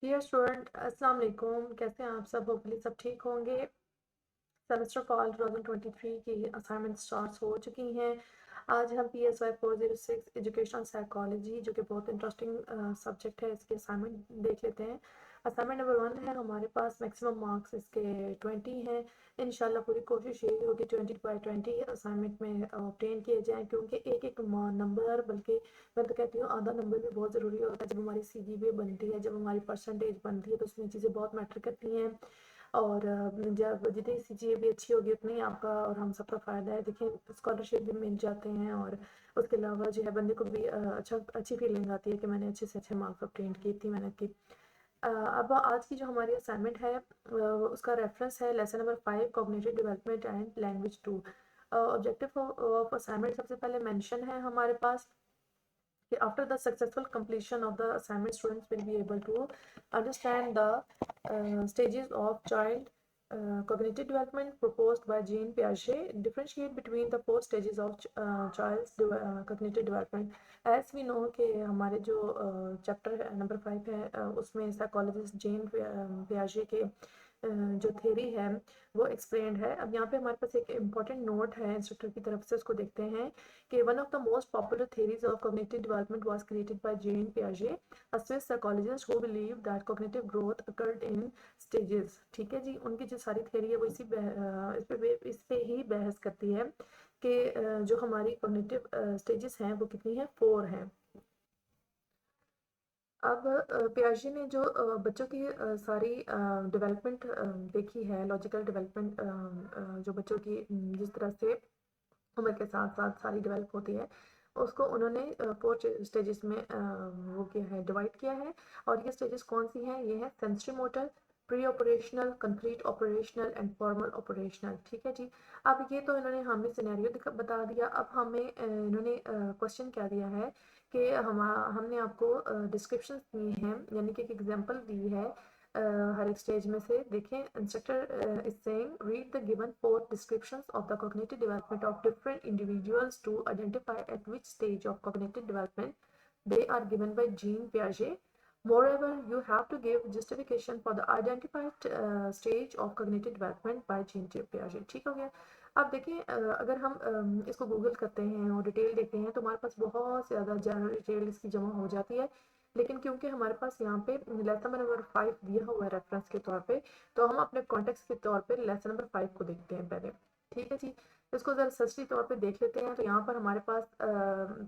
Dear student अस्सलाम वालेकुम। कैसे हैं आप सब? होपफुली सब ठीक होंगे। सेमेस्टर फॉल 2023 की असाइनमेंट स्टार्ट हो चुकी हैं। आज हम PSY 406 एजुकेशनल साइकोलॉजी, जो कि बहुत इंटरेस्टिंग सब्जेक्ट है, इसके असाइनमेंट देख लेते हैं। असाइनमेंट नंबर 1 है हमारे पास। मैक्सिमम मार्क्स इसके 20 हैं। इंशाल्लाह पूरी कोशिश यही होगी 20/20 असाइनमेंट में ऑब्टेन किए जाएँ, क्योंकि एक एक नंबर, बल्कि मैं तो कहती हूँ आधा नंबर भी बहुत ज़रूरी होता है। जब हमारी CGPA बनती है, जब हमारी परसेंटेज बनती है, तो उसमें चीज़ें बहुत मैटर करती हैं। और जब जितनी CGPA भी अच्छी होगी उतनी आपका और हम सबका फ़ायदा है। देखिए, स्कॉलरशिप भी मिल जाते हैं, और उसके अलावा जो है बंदे को भी अच्छी फीलिंग आती है कि मैंने अच्छे से अच्छे मार्क्स ऑब्टेन की, इतनी मेहनत की। अब आज की जो हमारी असाइनमेंट है उसका रेफरेंस है lesson number 5, cognitive development and language 2। Objective of assignment सबसे पहले मेंशन है हमारे पास कि after the successful completion of the assignment, students will be able to understand the stages of child cognitive development proposed by Jean Piaget, differentiate between the four stages of child's cognitive development. As we know कि हमारे जो chapter number 5 है उसमें psychologist जेन पियाजे के जो theory है वो explained है। अब यहाँ पे हमारे पास एक इम्पॉर्टेंट नोट है इंस्ट्रक्टर की तरफ से, उसको देखते हैं कि one of the most popular theories of cognitive development was created by Jean Piaget, a Swiss psychologist who believed that cognitive growth occurred in stages। ठीक है जी, उनकी जो सारी थ्योरी है वो इस पे ही बहस करती है कि जो हमारी कॉग्निटिव स्टेजेस हैं वो कितनी है, 4 हैं। अब पियाजे ने जो बच्चों की सारी डेवलपमेंट देखी है, लॉजिकल डेवलपमेंट, जो बच्चों की जिस तरह से उम्र के साथ साथ सारी डेवलप होती है, उसको उन्होंने 4 स्टेजेस में वो किया है, डिवाइड किया है। और ये स्टेजेस कौन सी हैं? ये है sensory motor, pre operational, concrete operational and formal operational. ठीक है जी। अब ये तो इन्होंने हमें सिनेरियो बता दिया। अब हमें इन्होंने क्वेश्चन क्या दिया है कि हमने आपको डिस्क्रिप्शन दी हैं, यानी कि एक एग्जांपल दी है हर एक स्टेज में से। देखें, instructor is saying read the given 4 descriptions of the cognitive development of different individuals to identify at which stage of cognitive development they are given by Jean Piaget. Moreover, you have to give justification for the identified stage of cognitive development by Jean Piaget। ठीक हो गया। अब देखिए, अगर हम इसको Google करते हैं और डिटेल देखते हैं तो हमारे पास बहुत ज़्यादा जनरल डिटेल इसकी जमा हो जाती है। लेकिन क्योंकि हमारे पास यहाँ पे लेसन नंबर 5 दिया हुआ है रेफरेंस के तौर पे, तो हम अपने कॉन्टेक्स्ट के तौर पे लेसन नंबर 5 को देखते हैं पहले। ठीक है जी। इसको ज़रा सस्ती तौर पे देख लेते हैं। तो यहाँ पर हमारे पास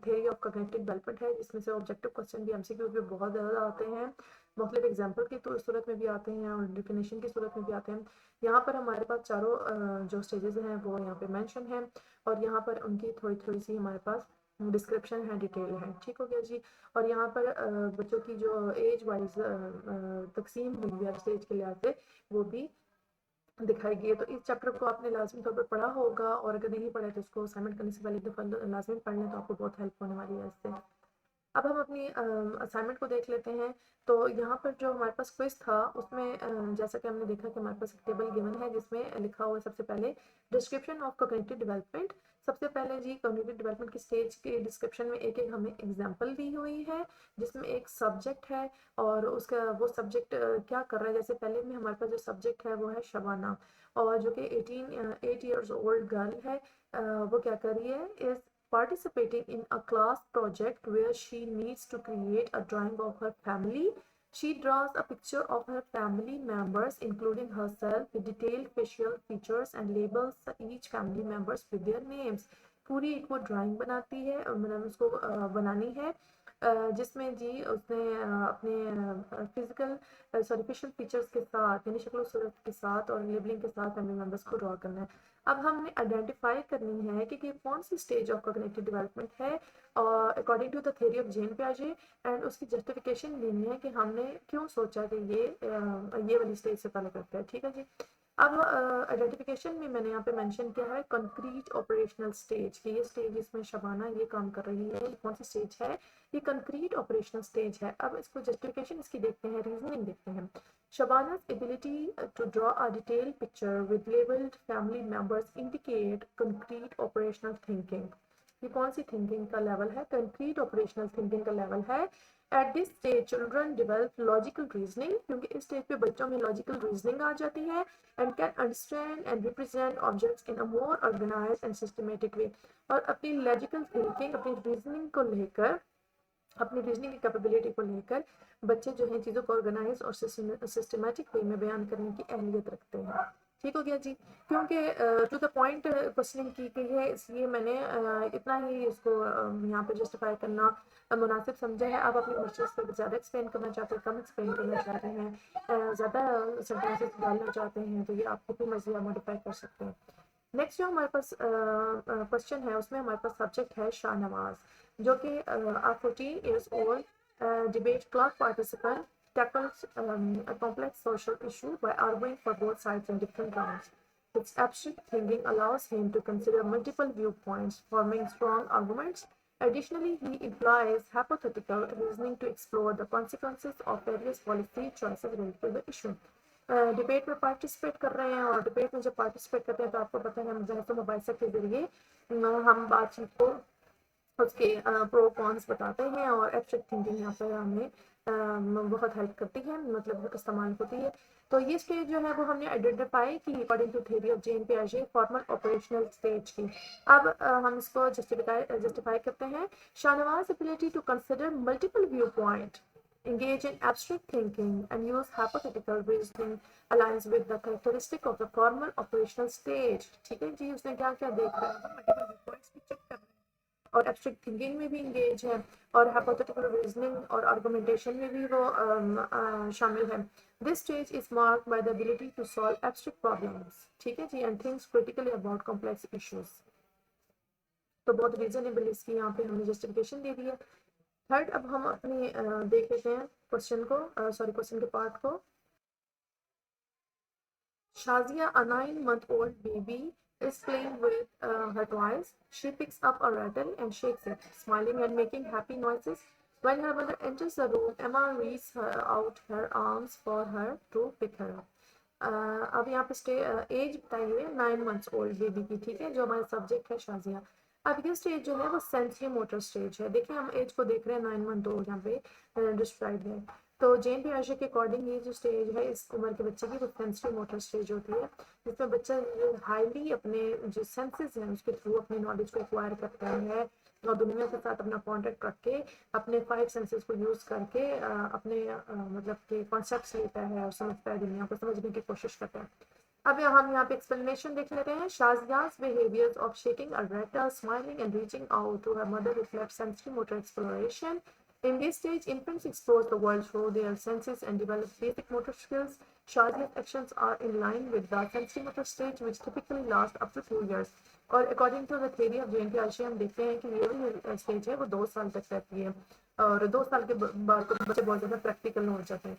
थ्योरी ऑफ कॉग्निटिव डेवलपमेंट है, जिसमें से ऑब्जेक्टिव क्वेश्चन भी MCQ भी बहुत ज़्यादा आते हैं, मुख्तलिफ एग्जाम्पल की सूरत में भी आते हैं और डिफिनेशन की सूरत में भी आते हैं। यहाँ पर हमारे पास चारों जो स्टेजेस हैं वो यहाँ पे मेंशन है, और यहाँ पर उनकी थोड़ी थोड़ी सी हमारे पास डिस्क्रिप्शन है, डिटेल है। ठीक हो गया जी। और यहाँ पर बच्चों की जो एज वाइज तकसीम हुई है स्टेज के लिहाज से, वो भी दिखाई गई है। तो इस चैप्टर को आपने लाजमी तौर पर पढ़ा होगा, और अगर नहीं पढ़ा है तो उसको असाइनमेंट करने से पहले एक दफ़ा लाजमी पढ़ लें, तो आपको बहुत हेल्प होने वाली है इससे। अब हम अपनी असाइनमेंट को देख लेते हैं। तो यहाँ पर जो हमारे पास क्विज था उसमें जैसा कि हमने देखा कि हमारे पास एक टेबल गिवन है जिसमें लिखा हुआ है सबसे पहले डिस्क्रिप्शन ऑफ कॉग्निटिव डेवलपमेंट। सबसे पहले जी कॉग्निटिव डेवलपमेंट की स्टेज के डिस्क्रिप्शन में एक एक हमें एग्जांपल दी हुई है, जिसमें एक सब्जेक्ट है और उसका वो सब्जेक्ट क्या कर रहा है। जैसे पहले में हमारे पास जो सब्जेक्ट है वो है शबाना, और जो कि 8 ईयर्स ओल्ड गर्ल है। वो क्या कर रही है, इस participating in a class project where she needs to create a drawing of her family. She draws a picture of her family members, including herself, with detailed facial features and labels each family members with their names. पूरी एक वो drawing बनाती है, मतलब उसको बनानी है, जिसमें जी उसने अपने फिजिकल फीचर्स के साथ, यानी शक्ल सूरत के साथ और लेबलिंग के साथ फैमिली मेम्बर्स को ड्रॉ करना है। अब हमने आइडेंटिफाई करनी है कि कौन सी स्टेज ऑफ कॉग्निटिव डेवलपमेंट है और according to the theory of Jean पियाजे, एंड उसकी जस्टिफिकेशन लेनी है कि हमने क्यों सोचा कि ये वाली स्टेज से पहले करते हैं। ठीक है जी। अब आइडेंटिफिकेशन में मैंने यहाँ पे मेंशन किया है कंक्रीट ऑपरेशनल स्टेज, कि ये स्टेज इसमें शबाना ये काम कर रही है, ये कौन सी स्टेज है, ये कंक्रीट ऑपरेशनल स्टेज है। अब इसको जस्टिफिकेशन इसकी देखते हैं, रीजनिंग देखते हैं। Shabana's ability to draw a detailed picture with labeled family members indicate concrete operational thinking। ये कौन सी थिंकिंग का लेवल है? कंक्रीट ऑपरेशनल थिंकिंग का लेवल है। At this stage children develop logical reasoning, क्योंकि इस स्टेज पे बच्चों में लॉजिकल रीजनिंग आ जाती है, and can understand and represent objects in a more organise and systematic way. और अपनी लॉजिकल थिंकिंग, अपनी रीजनिंग को लेकर, अपनी रीजनिंग की कैपेबिलिटी को लेकर बच्चे जो है चीज़ों को ऑर्गेनाइज और सिस्टमेटिक वे में बयान करने की अहलियत रखते हैं। ठीक हो गया जी। क्योंकि टू द पॉइंट क्वेश्चनिंग की गई है, इसलिए मैंने इतना ही इसको यहाँ पे जस्टिफाई करना मुनासिब समझा है। आप अपनी मर्जी से ज़्यादा एक्सप्लेन करना चाहते हैं, कम एक्सप्लेन करना चाहते हैं, ज़्यादा सेंटेंसेस डालना चाहते हैं, तो ये आप कितनी मर्जी आप मॉडिफाई कर सकते हैं। नेक्स्ट जो हमारे पास क्वेश्चन है, उसमें हमारे पास सब्जेक्ट है शाहनवाज, जो कि आ 14 years old debate club participant tackles a complex social issue by arguing for both sides on different grounds. Its abstract thinking allows him to consider multiple viewpoints, forming strong arguments. Additionally, he employs hypothetical reasoning to explore the consequences of various policy choices related to the issue. Debate में participate कर रहे हैं, और debate में जब participate करते हैं तो आपको पता है हम बहस मुबाहिसा के जरिए हम बातचीत को उसके प्रो कॉन्स बताते हैं, और एब्स्ट्रैक्ट थिंकिंग यहाँ पर हमें बहुत हेल्प करती है, मतलब इस्तेमाल होती है। तो ये स्टेज जो है वो हमने आइडेंटिफाई की according to theory of Jean पियाजे, फॉर्मल ऑपरेशनल स्टेज की। अब हम इसको जस्टिफाई करते हैं। शाहनवाज ability to consider multiple view point, engage in abstract thinking, and use hypothetical reasoning aligns with the characteristic of the formal operational stage। ठीक है जी, उसने क्या क्या देखा है, मल्टीपल व्यू पॉइंट्स भी चेक कर रहे हैं, और एब्स्ट्रैक्ट थिंकिंग में भी इंगेज है, और हाइपोथेटिकल रीजनिंग और आर्गुमेंटेशन में भी वो शामिल है। This stage is marked by the ability to solve abstract problems, ठीक है जी, and thinks critically about complex issues. तो बहुत रीजनेबल इसकी यहाँ पे हमने जस्टिफिकेशन दे दी है। थर्ड, अब हम अपनी देख लेते हैं क्वेश्चन को, क्वेश्चन के पार्ट को। Shazia, a 9-month-old baby, is playing with her toys. She picks up a rattle and shakes it, smiling and making happy noises. When her mother enters the room, Emma reaches out her arms for her to pick her up. अब यहाँ पे as बताई हुई है 9 months old baby की, ठीक है, जो हमारा सब्जेक्ट है शाजिया। अब ये स्टेज जो है वो सेंसरी मोटर स्टेज है। देखिए हम एज को देख रहे हैं 9 month ओल्ड यहाँ पे डिस्क्राइब है। तो जेन पियाजे के अकॉर्डिंग ये जो स्टेज है इस उम्र के बच्चे की, वो सेंसरी मोटर स्टेज होती है, जिसमें बच्चा हाईली अपने जो सेंसेस हैं उसके थ्रू अपनी नॉलेज को एक्वायर करता है, और दुनिया के साथ अपना कॉन्टेक्ट रख के अपने 5 सेंसेस को यूज़ करके अपने मतलब के कॉन्सेप्ट्स लेता है और समझता है, दुनिया को समझने की कोशिश करता है। अब हम यहाँ पे एक्सप्लेनेशन देख लेते हैं। शाजिया's behaviors of shaking a rattle, smiling and reaching out to her mother reflect sensory motor exploration. In this stage, infants explore the world through their senses and develop basic motor skills. Shazia's actions are in line with the sensory motor stage, which typically lasts up to 2 years. और according to the theory of Jean पियाजे हम देखते हैं कि ये जो stage है वो 2 साल तक रहती है, और 2 साल के बाद तो बच्चे बहुत ज़्यादा प्रैक्टिकल हो जाते हैं।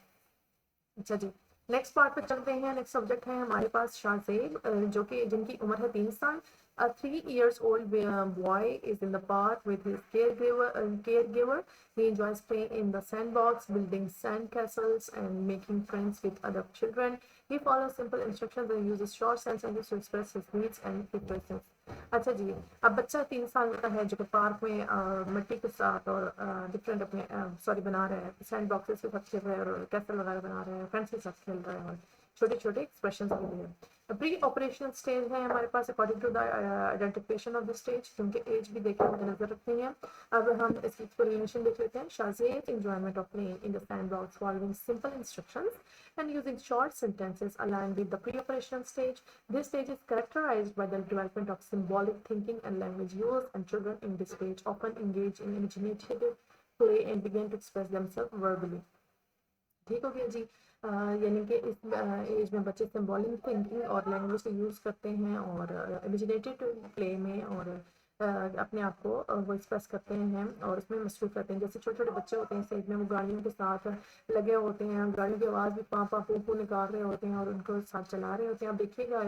अच्छा जी, नेक्स्ट पार्ट पे चलते हैं। नेक्स्ट सब्जेक्ट है हमारे पास शाहजेब, जो कि जिनकी उम्र है 3 साल। A 3 years old boy is in the park with his caregiver. He enjoys playing in the sandbox, building sand castles, and making friends with other children. He follows simple instructions and uses short sentences to express his needs and requests. अच्छा जी, अब बच्चा 3 साल का है जो कि park में मिट्टी के साथ और डिफरेंट अपने बना रहा है, सैंड बॉक्सेस के साथ खेल रहा है, और कैसल वगैरह बना रहा है, फ्रेंड्स के साथ खेल रहा है, और छोटे छोटे एक्सप्रेशन के लिए। प्री ऑपरेशनल स्टेज है हमारे पास according to the identification of the stage, क्योंकि एज भी देखने में नजर रखनी है। अब हम इसकी एक्सप्लेनेशन देख लेते हैं। Shahzeb enjoyment of playing in the sandbox, following simple instructions and using short sentences aligned with the pre-operational stage. This stage is characterized by the development of symbolic thinking and language use, and children in this stage often engage in imaginative play and begin to express themselves verbally. ठीक हो गया जी। यानी कि इस as में बच्चे symbolic thinking और language को यूज़ करते हैं, और इमेजिनेटिव प्ले में और अपने आप को वो एक्सप्रेस करते हैं और उसमें मसरूफ़ रहते हैं। जैसे छोटे छोटे बच्चे होते हैं इस एज में, वो गाड़ियों के साथ लगे होते हैं, गाड़ियों की आवाज़ भी पाँ पाँ पू पू निकाल रहे होते हैं, और उनको साथ चला रहे होते हैं। आप देखिएगा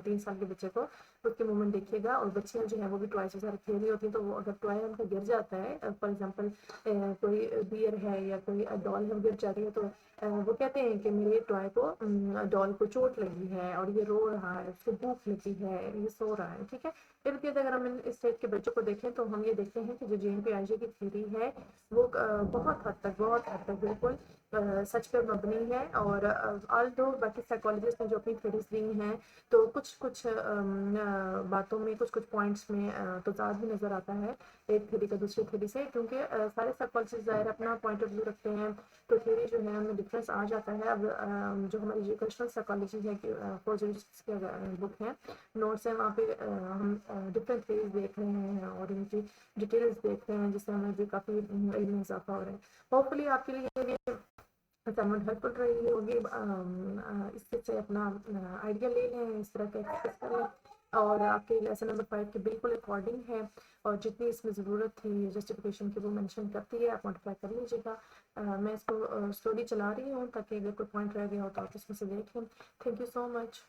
3 साल के बच्चे को, उसके मूवमेंट देखिएगा। और बच्चियाँ जो हैं वो भी टॉय से साथ खेल रही होती हैं, तो वो अगर टॉय उनका गिर जाता है, फॉर एग्जाम्पल कोई बियर है या कोई डॉल है गिर जाती है, तो वो कहते हैं कि मेरे टॉय को डॉल को चोट लगी है और ये रो रहा है, उसको भूख लगी है, ये सो रहा है, ठीक है। इर्द गिर्द अगर हम इस स्टेज के बच्चों को देखें तो हम ये देखते हैं कि जो जेन पियाजे की थ्योरी है वो बहुत हद तक बिल्कुल सच पर मबनी है। और ऑल्दो बाकी साइकोलॉजिस्ट ने जो अपनी थ्योरीज दी हैं तो कुछ बातों में कुछ पॉइंट्स में तजाद भी नज़र आता है एक थ्योरी का दूसरी थ्योरी से, क्योंकि सारे साइकोलॉजिस्ट ज़ाहिर अपना पॉइंट ऑफ व्यू रखते हैं तो थ्योरी जो है उनमें डिफरेंस आ जाता है। अब जो हमारी एजुकेशनल साइकोलॉजी है कि की बुक है, नोट्स हैं, वहाँ पे हम डिफरेंट थ्योरीज देख रहे हैं और उनकी डिटेल्स देख रहे हैं, जिससे हमें भी काफ़ी इल्म में इजाफा हो रहा है। होपफुली आपके लिए ये भी असाइनमेंट हेल्पफुल रही होगी। इससे से अपना आइडिया ले लें, इस तरह का एक्सरसाइज करें और आपके लेसन नंबर 5 के बिल्कुल अकॉर्डिंग है और जितनी इसमें ज़रूरत थी जस्टिफिकेशन की वो मेंशन करती है, आप मॉडिफाई कर लीजिएगा। मैं इसको स्लोली चला रही हूँ ताकि अगर कोई पॉइंट रह गया हो तो आप इसमें से देख लें। Thank you so much.